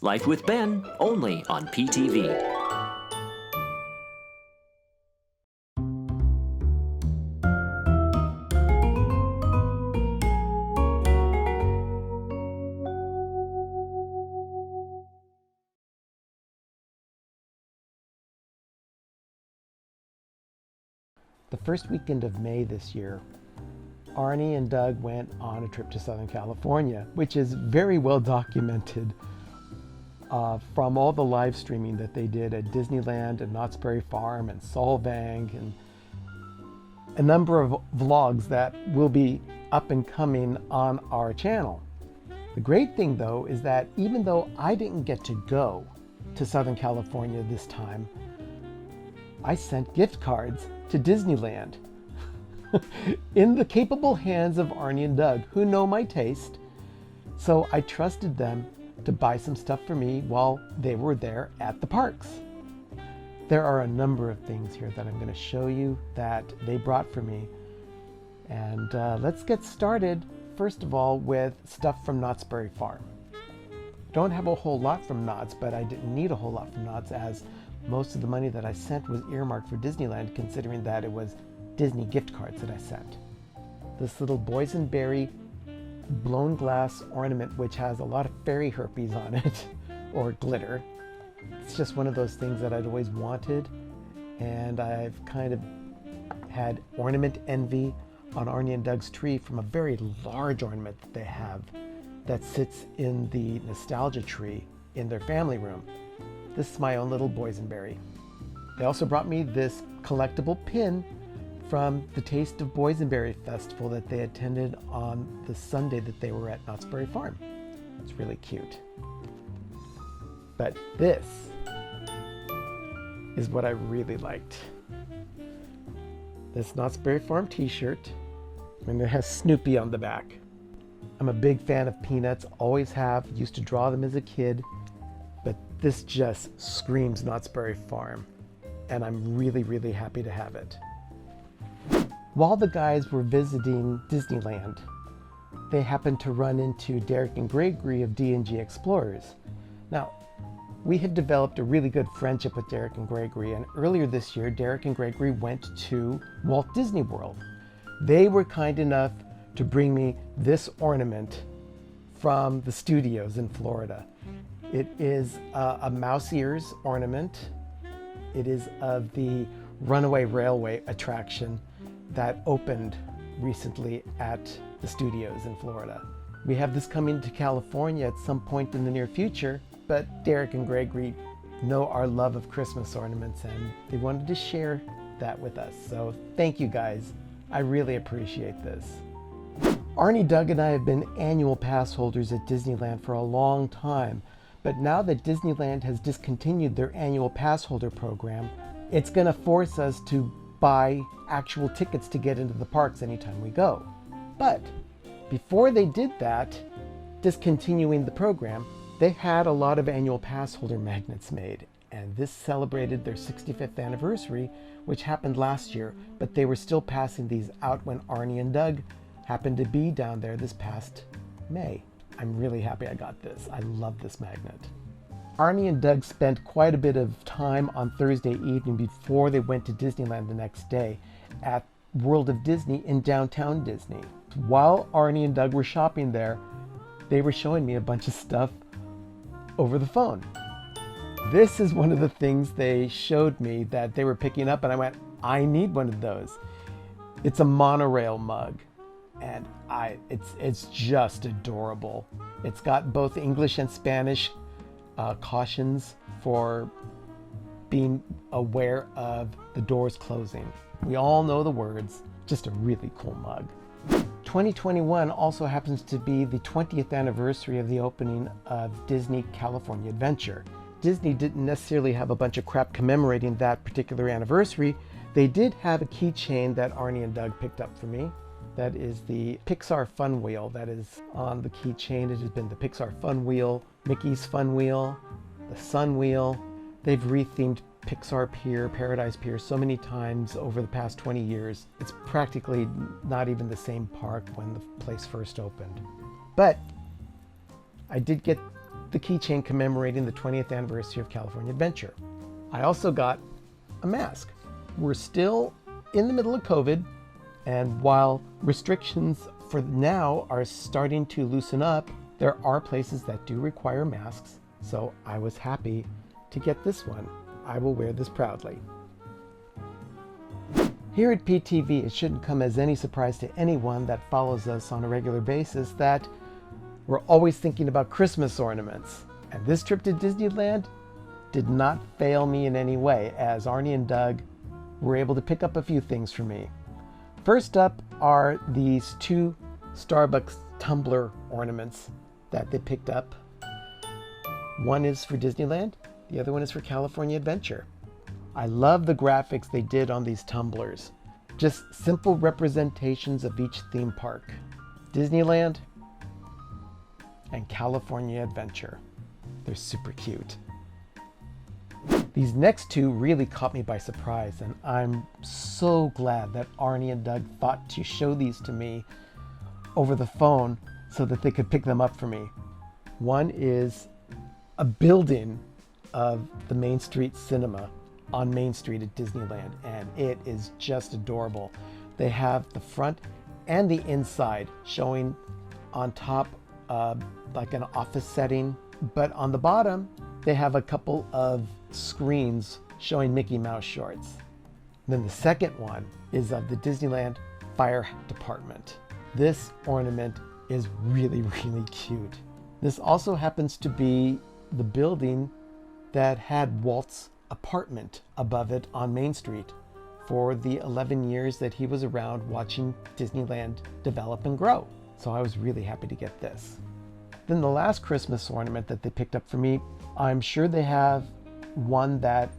Life with Ben, only on PTV. The first weekend of May this year, Arnie and Doug went on a trip to Southern California, which is very well documented from all the live streaming that they did at Disneyland and Knott's Berry Farm and Solvang, and a number of vlogs that will be up and coming on our channel. The great thing though is that even though I didn't get to go to Southern California this time, I sent gift cards to Disneyland in the capable hands of Arnie and Doug, who know my taste. So I trusted them to buy some stuff for me while they were there at the parks. There are a number of things here that I'm going to show you that they brought for me. And let's get started, first of all, with stuff from Knott's Berry Farm. Don't have a whole lot from Knott's, but I didn't need a whole lot from Knott's, as most of the money that I sent was earmarked for Disneyland, considering that it was Disney gift cards that I sent. This little boysenberry blown glass ornament, which has a lot of fairy herpes on it, or glitter. It's just one of those things that I'd always wanted, and I've kind of had ornament envy on Arnie and Doug's tree from a very large ornament that they have that sits in the nostalgia tree in their family room. This is my own little boysenberry. They also brought me this collectible pin from the Taste of Boysenberry Festival that they attended on the Sunday that they were at Knott's Berry Farm. It's really cute. But this is what I really liked. This Knott's Berry Farm t-shirt, and it has Snoopy on the back. I'm a big fan of peanuts, always have, used to draw them as a kid, but this just screams Knott's Berry Farm, and I'm really, really happy to have it. While the guys were visiting Disneyland, they happened to run into Derek and Gregory of D&G Explorers. Now, we had developed a really good friendship with Derek and Gregory, and earlier this year, Derek and Gregory went to Walt Disney World. They were kind enough to bring me this ornament from the studios in Florida. It is a mouse ears ornament. It is of the Runaway Railway attraction that opened recently at the studios in Florida. We have this coming to California at some point in the near future, but Derek and Gregory know our love of Christmas ornaments, and they wanted to share that with us. So thank you guys. I really appreciate this. Arnie, Doug, and I have been annual pass holders at Disneyland for a long time, but now that Disneyland has discontinued their annual pass holder program, it's going to force us to buy actual tickets to get into the parks anytime we go. But before they did that, discontinuing the program, they had a lot of annual pass holder magnets made, and this celebrated their 65th anniversary, which happened last year, but they were still passing these out when Arnie and Doug happened to be down there this past May. I'm really happy I got this. I love this magnet. Arnie and Doug spent quite a bit of time on Thursday evening before they went to Disneyland the next day at World of Disney in downtown Disney. While Arnie and Doug were shopping there, they were showing me a bunch of stuff over the phone. This is one of the things they showed me that they were picking up, and I went, I need one of those. It's a Monorail Mug, and it's just adorable. It's got both English and Spanish cautions for being aware of the doors closing. We all know the words. Just a really cool mug. 2021 also happens to be the 20th anniversary of the opening of Disney California Adventure. Disney didn't necessarily have a bunch of crap commemorating that particular anniversary. They did have a keychain that Arnie and Doug picked up for me. That is the Pixar Fun Wheel that is on the keychain. It has been the Pixar Fun Wheel, Mickey's Fun Wheel, the Sun Wheel. They've rethemed Pixar Pier, Paradise Pier so many times over the past 20 years. It's practically not even the same park when the place first opened. But I did get the keychain commemorating the 20th anniversary of California Adventure. I also got a mask. We're still in the middle of COVID, and while restrictions for now are starting to loosen up, there are places that do require masks, so I was happy to get this one. I will wear this proudly. Here at PTV, it shouldn't come as any surprise to anyone that follows us on a regular basis that we're always thinking about Christmas ornaments. And this trip to Disneyland did not fail me in any way, as Arnie and Doug were able to pick up a few things for me. First up are these 2 Starbucks Tumblr ornaments that they picked up. One is for Disneyland, the other one is for California Adventure. I love the graphics they did on these tumblers. Just simple representations of each theme park. Disneyland and California Adventure. They're super cute. These next 2 really caught me by surprise, and I'm so glad that Arnie and Doug thought to show these to me over the phone so that they could pick them up for me. One is a building of the Main Street Cinema on Main Street at Disneyland, and it is just adorable. They have the front and the inside showing on top like an office setting, but on the bottom they have a couple of screens showing Mickey Mouse shorts. Then the second one is of the Disneyland Fire Department. This ornament is really, really cute. This also happens to be the building that had Walt's apartment above it on Main Street for the 11 years that he was around watching Disneyland develop and grow. So I was really happy to get this. Then the last Christmas ornament that they picked up for me, I'm sure they have one that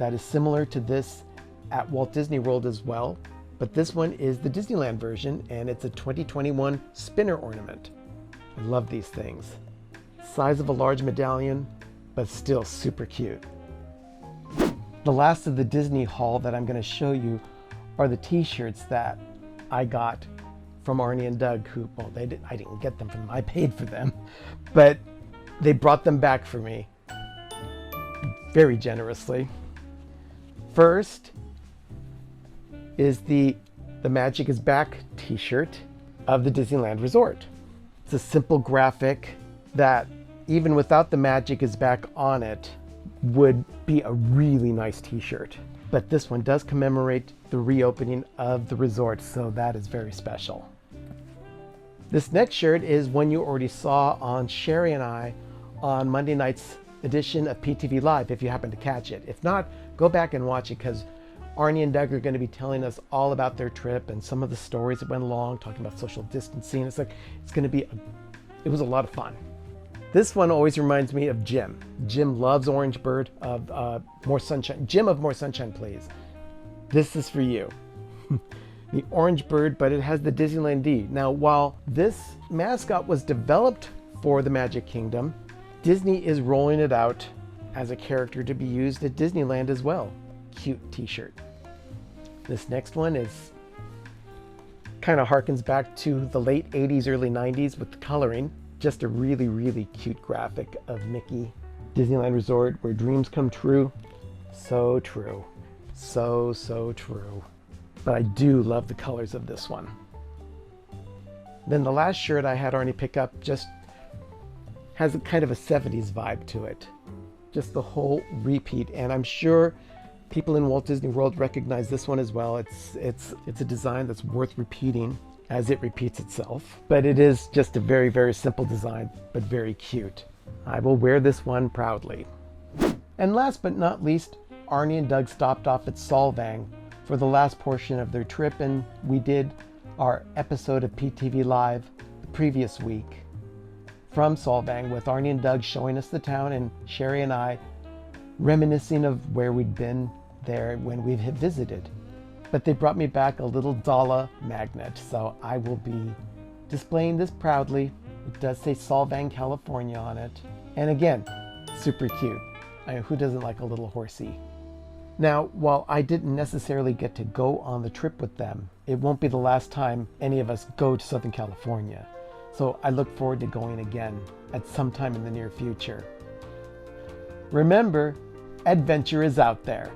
is similar to this at Walt Disney World as well, but this one is the Disneyland version, and it's a 2021 spinner ornament. I love these things. Size of a large medallion, but still super cute. The last of the Disney haul that I'm going to show you are the t-shirts that I got from Arnie and Doug, who, well, I didn't get them from them, I paid for them, but they brought them back for me very generously. First is the Magic is Back t-shirt of the Disneyland Resort. It's a simple graphic that, even without the Magic is Back on it, would be a really nice t-shirt. But this one does commemorate the reopening of the resort, so that is very special. This next shirt is one you already saw on Sherry and I on Monday night's edition of PTV Live, if you happen to catch it. If not, go back and watch it, because Arnie and Doug are going to be telling us all about their trip and some of the stories that went along, talking about social distancing. It was a lot of fun. This one always reminds me of Jim. Jim loves Orange Bird of More Sunshine. Jim of More Sunshine, please. This is for you. The Orange Bird, but it has the Disneyland D. Now, while this mascot was developed for the Magic Kingdom, Disney is rolling it out as a character to be used at Disneyland as well. Cute t-shirt. This next one is kind of harkens back to the late 80s, early 90s with the coloring. Just a really, really cute graphic of Mickey. Disneyland Resort, where dreams come true. So true. So, so true. But I do love the colors of this one. Then the last shirt I had Arnie pick up just has a kind of a 70s vibe to it. Just the whole repeat, and I'm sure people in Walt Disney World recognize this one as well. It's a design that's worth repeating as it repeats itself, but it is just a very, very simple design, but very cute. I will wear this one proudly. And last but not least, Arnie and Doug stopped off at Solvang for the last portion of their trip, and we did our episode of PTV Live the previous week from Solvang, with Arnie and Doug showing us the town and Sherry and I reminiscing of where we'd been there when we had visited. But they brought me back a little Dala magnet, so I will be displaying this proudly. It does say Solvang, California on it. And again, super cute. I mean, who doesn't like a little horsey? Now, while I didn't necessarily get to go on the trip with them, it won't be the last time any of us go to Southern California. So I look forward to going again at some time in the near future. Remember, adventure is out there.